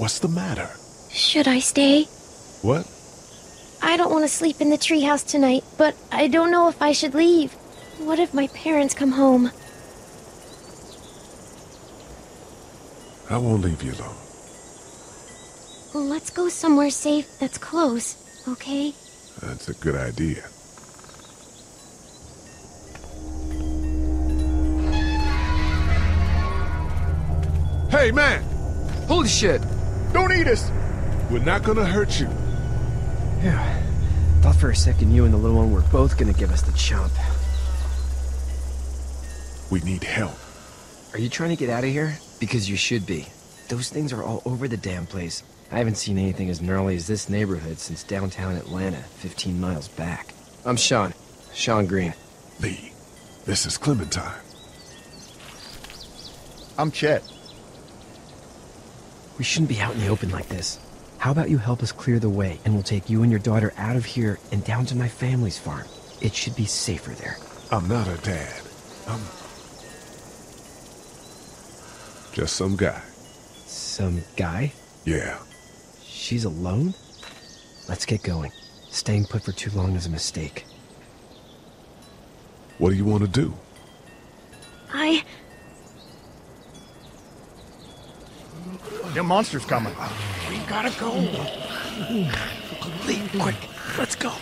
What's the matter? Should I stay? What? I don't want to sleep in the treehouse tonight, but I don't know if I should leave. What if my parents come home? I won't leave you alone. Let's go somewhere safe that's close, okay? That's a good idea. Hey, man! Holy shit! Don't eat us! We're not gonna hurt you. Yeah. Thought for a second you and the little one were both gonna give us the chomp. We need help. Are you trying to get out of here? Because you should be. Those things are all over the damn place. I haven't seen anything as gnarly as this neighborhood since downtown Atlanta, 15 miles back. I'm Sean. Sean Green. Lee, this is Clementine. I'm Chet. We shouldn't be out in the open like this. How about you help us clear the way, and we'll take you and your daughter out of here and down to my family's farm. It should be safer there. I'm not her dad. I'm just some guy. Some guy? Yeah. She's alone? Let's get going. Staying put for too long is a mistake. What do you want to do? Them monsters coming. We gotta go. Lee, quick. Let's go.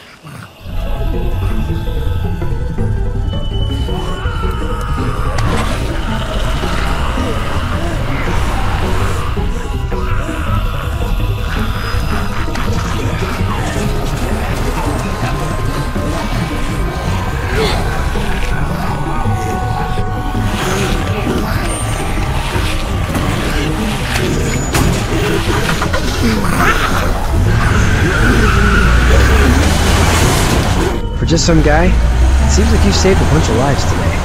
For just some guy, it seems like you saved a bunch of lives today.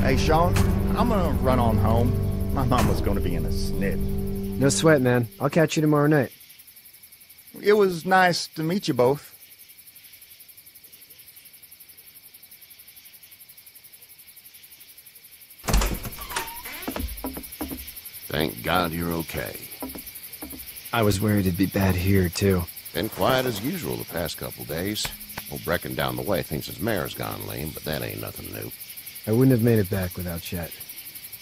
Hey, Sean, I'm gonna run on home. My mom was gonna be in a snit. No sweat, man. I'll catch you tomorrow night. It was nice to meet you both. Thank God you're okay. I was worried it'd be bad here, too. Been quiet as usual the past couple days. Old Brecken down the way thinks his mare's gone lame, but that ain't nothing new. I wouldn't have made it back without Chet.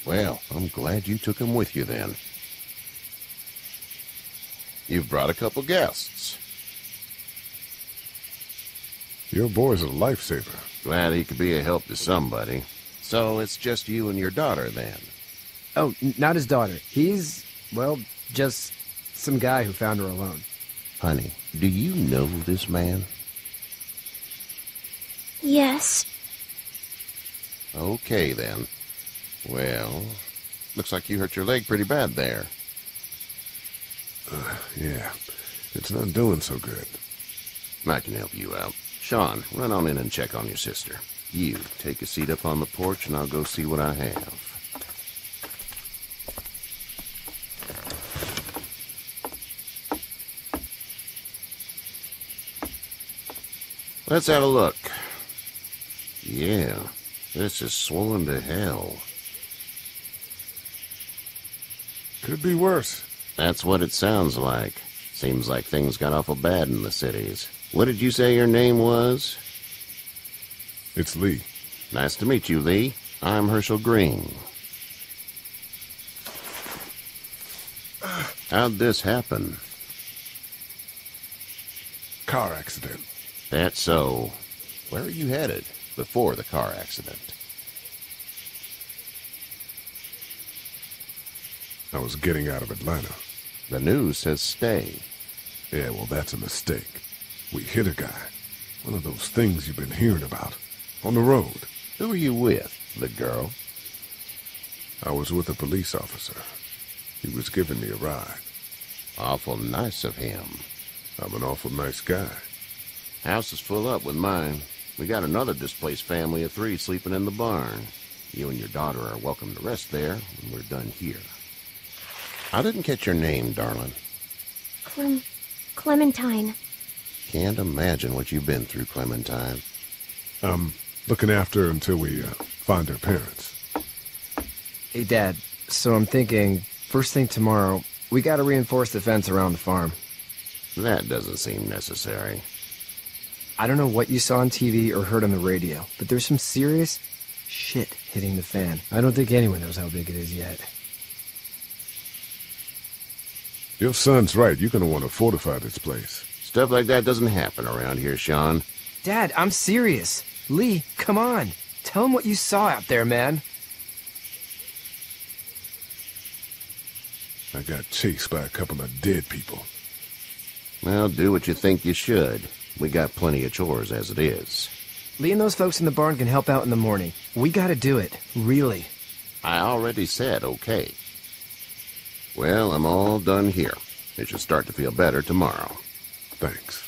Well, I'm glad you took him with you then. You've brought a couple guests. Your boy's a lifesaver. Glad he could be a help to somebody. So it's just you and your daughter then? Oh, not his daughter. He's, well, just some guy who found her alone. Honey, do you know this man? Yes. Okay, then. Well, looks like you hurt your leg pretty bad there. Yeah, it's not doing so good. I can help you out. Sean, run on in and check on your sister. You, take a seat up on the porch and I'll go see what I have. Let's have a look. Yeah, this is swollen to hell. Could be worse. That's what it sounds like. Seems like things got awful bad in the cities. What did you say your name was? It's Lee. Nice to meet you, Lee. I'm Herschel Green. How'd this happen? Car accident. That's so. Where are you headed before the car accident? I was getting out of Atlanta. The news says stay. Yeah, well, that's a mistake. We hit a guy. One of those things you've been hearing about. On the road. Who are you with? The girl? I was with a police officer. He was giving me a ride. Awful nice of him. I'm an awful nice guy. House is full up with mine. We got another displaced family of 3 sleeping in the barn. You and your daughter are welcome to rest there when we're done here. I didn't catch your name, darling. Clementine. Can't imagine what you've been through, Clementine. I'm looking after her until we find her parents. Hey, Dad, so I'm thinking, first thing tomorrow, we gotta reinforce the fence around the farm. That doesn't seem necessary. I don't know what you saw on TV or heard on the radio, but there's some serious shit hitting the fan. I don't think anyone knows how big it is yet. Your son's right. You're gonna want to fortify this place. Stuff like that doesn't happen around here, Sean. Dad, I'm serious. Lee, come on. Tell him what you saw out there, man. I got chased by a couple of dead people. Well, do what you think you should. We got plenty of chores as it is. Lee and those folks in the barn can help out in the morning. We gotta do it. Really. I already said okay. Well, I'm all done here. It should start to feel better tomorrow. Thanks.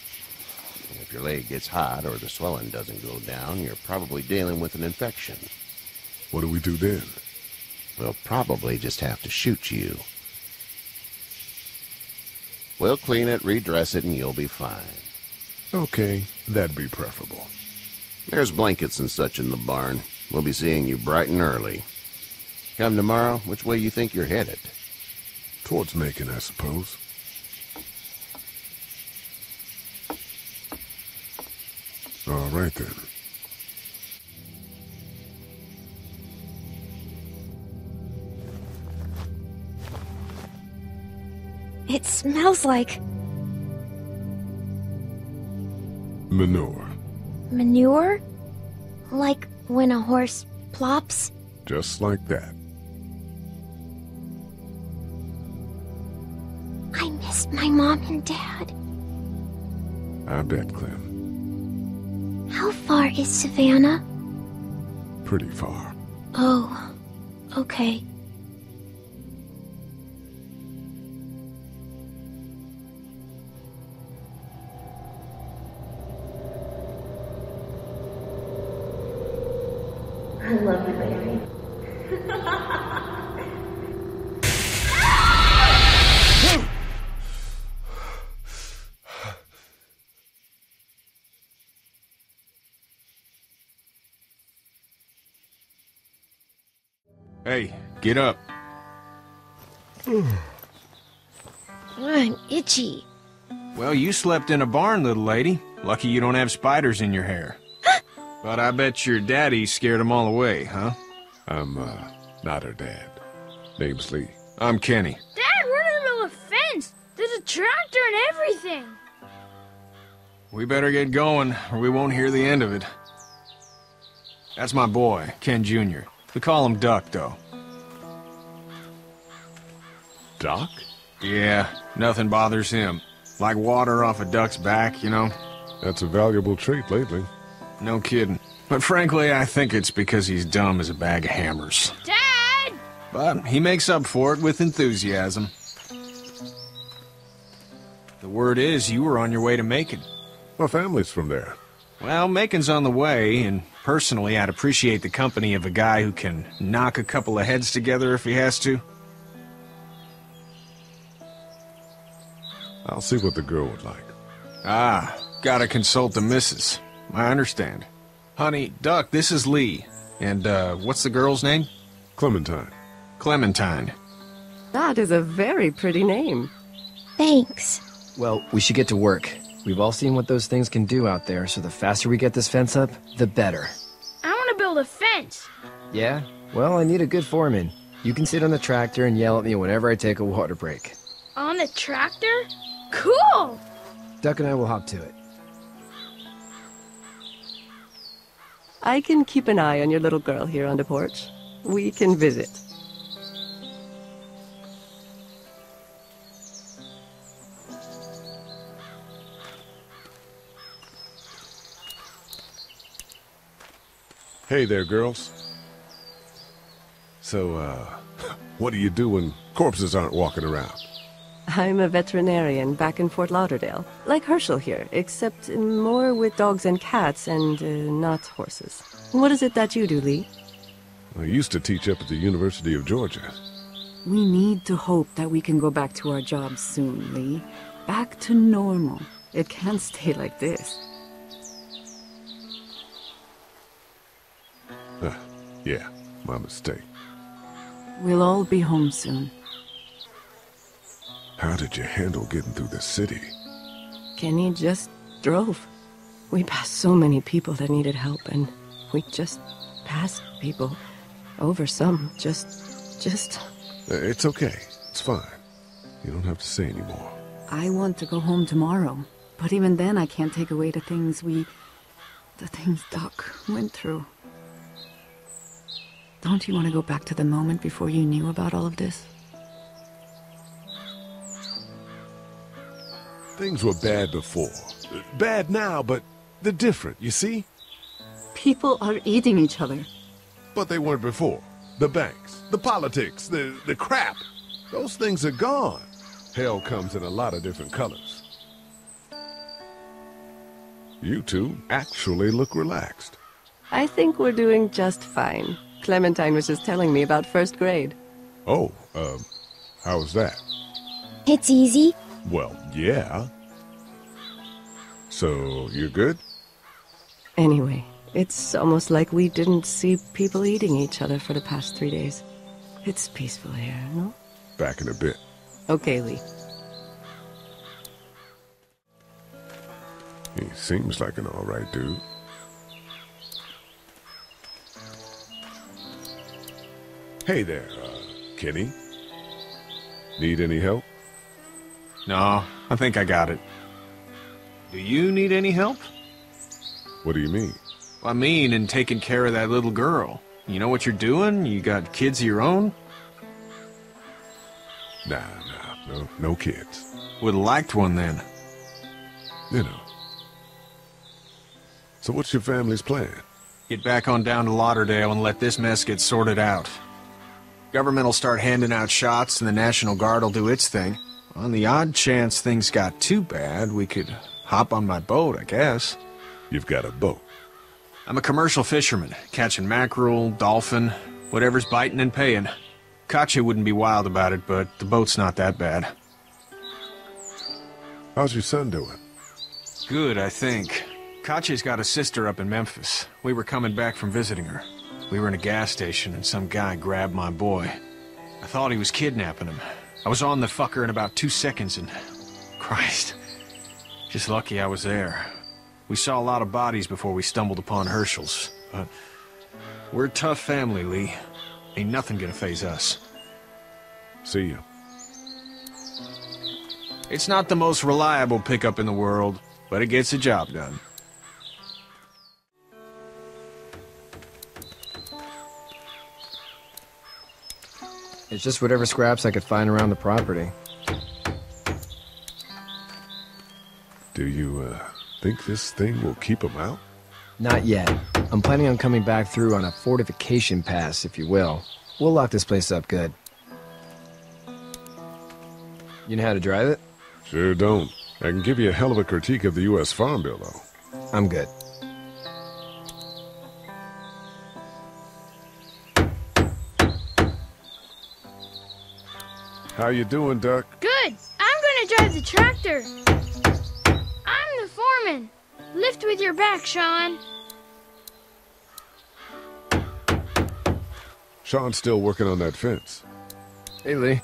If your leg gets hot or the swelling doesn't go down, you're probably dealing with an infection. What do we do then? We'll probably just have to shoot you. We'll clean it, redress it, and you'll be fine. Okay, that'd be preferable. There's blankets and such in the barn. We'll be seeing you bright and early. Come tomorrow, which way you think you're headed? Towards Macon, I suppose. All right, then. It smells like Manure. manure? Like when a horse plops? Just like that. I miss my mom and dad. I bet, Clem. How far is Savannah? Pretty far. Oh, okay. I love you, baby. Hey, get up. I'm itchy. Well, you slept in a barn, little lady. Lucky you don't have spiders in your hair. But I bet your daddy scared them all away, huh? I'm, not her dad. Name's Lee. I'm Kenny. Dad, we're in the middle of a fence. There's a tractor and everything. We better get going, or we won't hear the end of it. That's my boy, Ken Jr. We call him Duck, though. Doc? Yeah, nothing bothers him. Like water off a duck's back, you know? That's a valuable trait lately. No kidding. But frankly, I think it's because he's dumb as a bag of hammers. Dad! But he makes up for it with enthusiasm. The word is you were on your way to Macon. My family's from there. Well, Macon's on the way, and personally, I'd appreciate the company of a guy who can knock a couple of heads together if he has to. I'll see what the girl would like. Ah, gotta consult the missus. I understand. Honey, Duck, this is Lee. And, what's the girl's name? Clementine. Clementine. That is a very pretty name. Thanks. Well, we should get to work. We've all seen what those things can do out there, so the faster we get this fence up, the better. I want to build a fence. Yeah? Well, I need a good foreman. You can sit on the tractor and yell at me whenever I take a water break. On the tractor? Cool! Duck and I will hop to it. I can keep an eye on your little girl here on the porch. We can visit. Hey there, girls. So, what do you do when corpses aren't walking around? I'm a veterinarian back in Fort Lauderdale. Like Herschel here, except more with dogs and cats and not horses. What is it that you do, Lee? I used to teach up at the University of Georgia. We need to hope that we can go back to our jobs soon, Lee. Back to normal. It can't stay like this. Yeah, my mistake. We'll all be home soon. How did you handle getting through the city? Kenny just drove. We passed so many people that needed help, and we just passed people. Over some, just... It's okay. It's fine. You don't have to say anymore. I want to go home tomorrow, but even then I can't take away the things Doc went through. Don't you want to go back to the moment before you knew about all of this? Things were bad before. Bad now, but they're different, you see? People are eating each other. But they weren't before. The banks, the politics, the crap. Those things are gone. Hell comes in a lot of different colors. You two actually look relaxed. I think we're doing just fine. Clementine was just telling me about first grade. Oh, how was that? It's easy. Well, yeah. So, you're good? Anyway, it's almost like we didn't see people eating each other for the past 3 days. It's peaceful here, no? Back in a bit. Okay, Lee. He seems like an alright dude. Hey there, Kenny. Need any help? No, I think I got it. Do you need any help? What do you mean? I mean, in taking care of that little girl. You know what you're doing? You got kids of your own? No kids. Would've liked one then. You know. So what's your family's plan? Get back on down to Lauderdale and let this mess get sorted out. Government will start handing out shots and the National Guard will do its thing. On the odd chance things got too bad, we could hop on my boat, I guess. You've got a boat. I'm a commercial fisherman, catching mackerel, dolphin, whatever's biting and paying. Katya wouldn't be wild about it, but the boat's not that bad. How's your son doing? Good, I think. Katya's got a sister up in Memphis. We were coming back from visiting her. We were in a gas station and some guy grabbed my boy. I thought he was kidnapping him. I was on the fucker in about 2 seconds and... Christ. Just lucky I was there. We saw a lot of bodies before we stumbled upon Herschel's, but... We're a tough family, Lee. Ain't nothing gonna faze us. See you. It's not the most reliable pickup in the world, but it gets the job done. It's just whatever scraps I could find around the property. Do you, think this thing will keep them out? Not yet. I'm planning on coming back through on a fortification pass, if you will. We'll lock this place up good. You know how to drive it? Sure don't. I can give you a hell of a critique of the U.S. Farm Bill, though. I'm good. How you doing, Duck? Good. I'm gonna drive the tractor. I'm the foreman. Lift with your back, Sean. Sean's still working on that fence. Hey, Lee.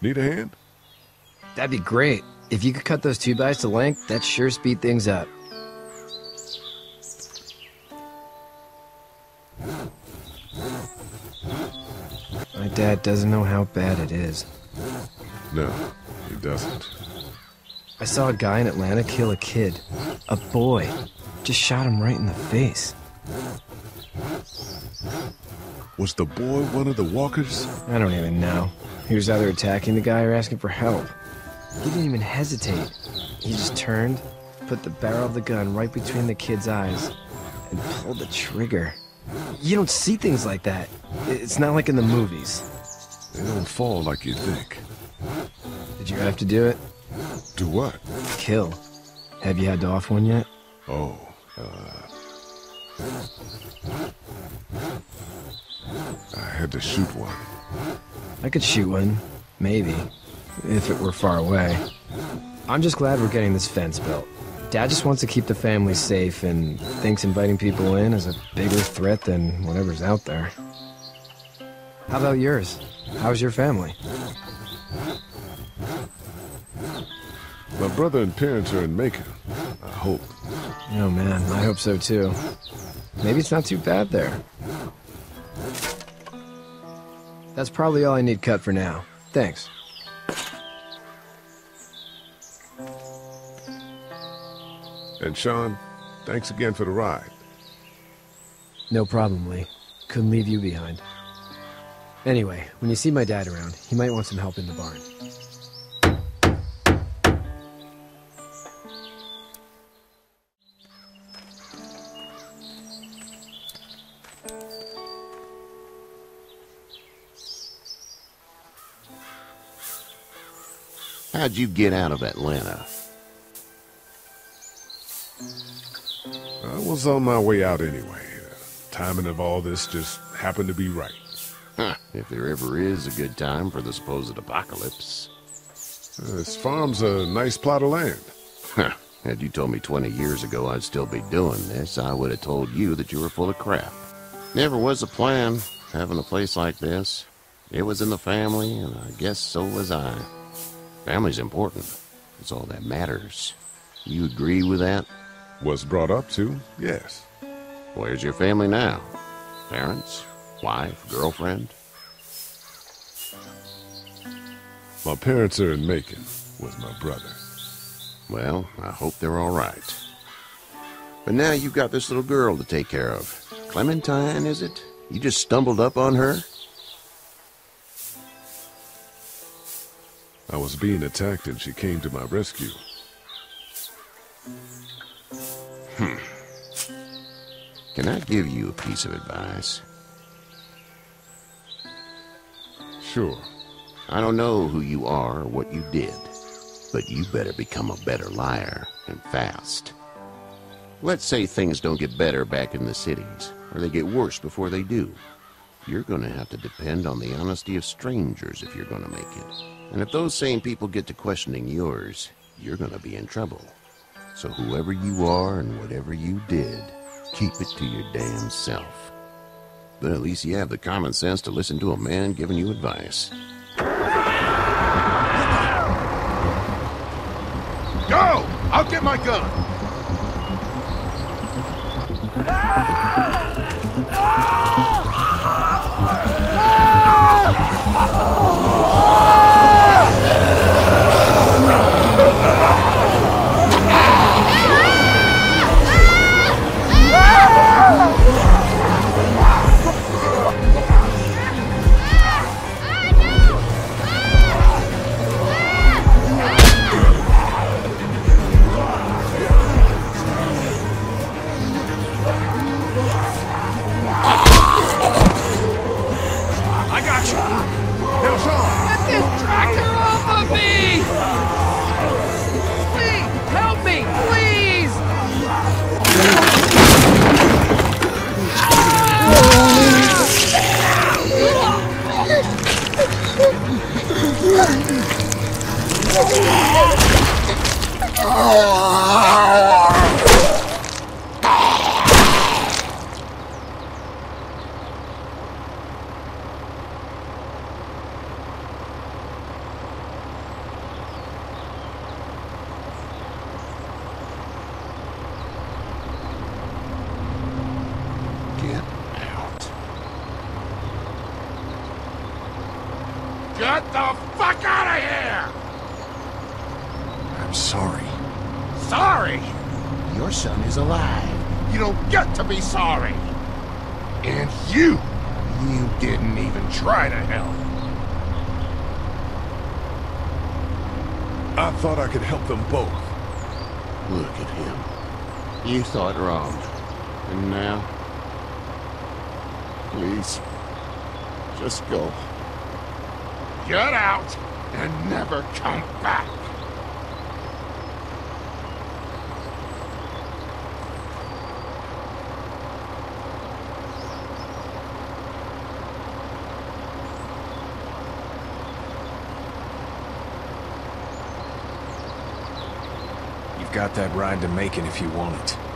Need a hand? That'd be great. If you could cut those 2x to length, that'd sure speed things up. My dad doesn't know how bad it is. No, he doesn't. I saw a guy in Atlanta kill a kid. A boy. Just shot him right in the face. Was the boy one of the walkers? I don't even know. He was either attacking the guy or asking for help. He didn't even hesitate. He just turned, put the barrel of the gun right between the kid's eyes, and pulled the trigger. You don't see things like that. It's not like in the movies. They don't fall like you think. Did you have to do it? Do what? Kill. Have you had to off one yet? Oh, I had to shoot one. I could shoot one. Maybe. If it were far away. I'm just glad we're getting this fence built. Dad just wants to keep the family safe and thinks inviting people in is a bigger threat than whatever's out there. How about yours? How's your family? My brother and parents are in Macon. I hope. Oh man, I hope so too. Maybe it's not too bad there. That's probably all I need cut for now. Thanks. And Sean, thanks again for the ride. No problem, Lee. Couldn't leave you behind. Anyway, when you see my dad around, he might want some help in the barn. How'd you get out of Atlanta? I was on my way out anyway. Timing of all this just happened to be right. Huh, if there ever is a good time for the supposed apocalypse. This farm's a nice plot of land. Huh, had you told me 20 years ago I'd still be doing this, I would have told you that you were full of crap. Never was a plan, having a place like this. It was in the family, and I guess so was I. Family's important. It's all that matters. You agree with that? Was brought up to, yes. Where's your family now? Parents? Wife? Girlfriend? My parents are in Macon with my brother. Well, I hope they're all right. But now you've got this little girl to take care of. Clementine, is it? You just stumbled up on her? I was being attacked and she came to my rescue. Can I give you a piece of advice? Sure. I don't know who you are or what you did, but you better become a better liar, and fast. Let's say things don't get better back in the cities, or they get worse before they do. You're gonna have to depend on the honesty of strangers if you're gonna make it. And if those same people get to questioning yours, you're gonna be in trouble. So whoever you are and whatever you did, keep it to your damn self. But at least you have the common sense to listen to a man giving you advice. Go! I'll get my gun! Get the fuck out of here! I'm sorry. Sorry? Your son is alive. You don't get to be sorry. And you didn't even try to help. I thought I could help them both. Look at him. You thought wrong. And now? Please, just go. Get out and never come back. You've got that ride to Macon if you want it.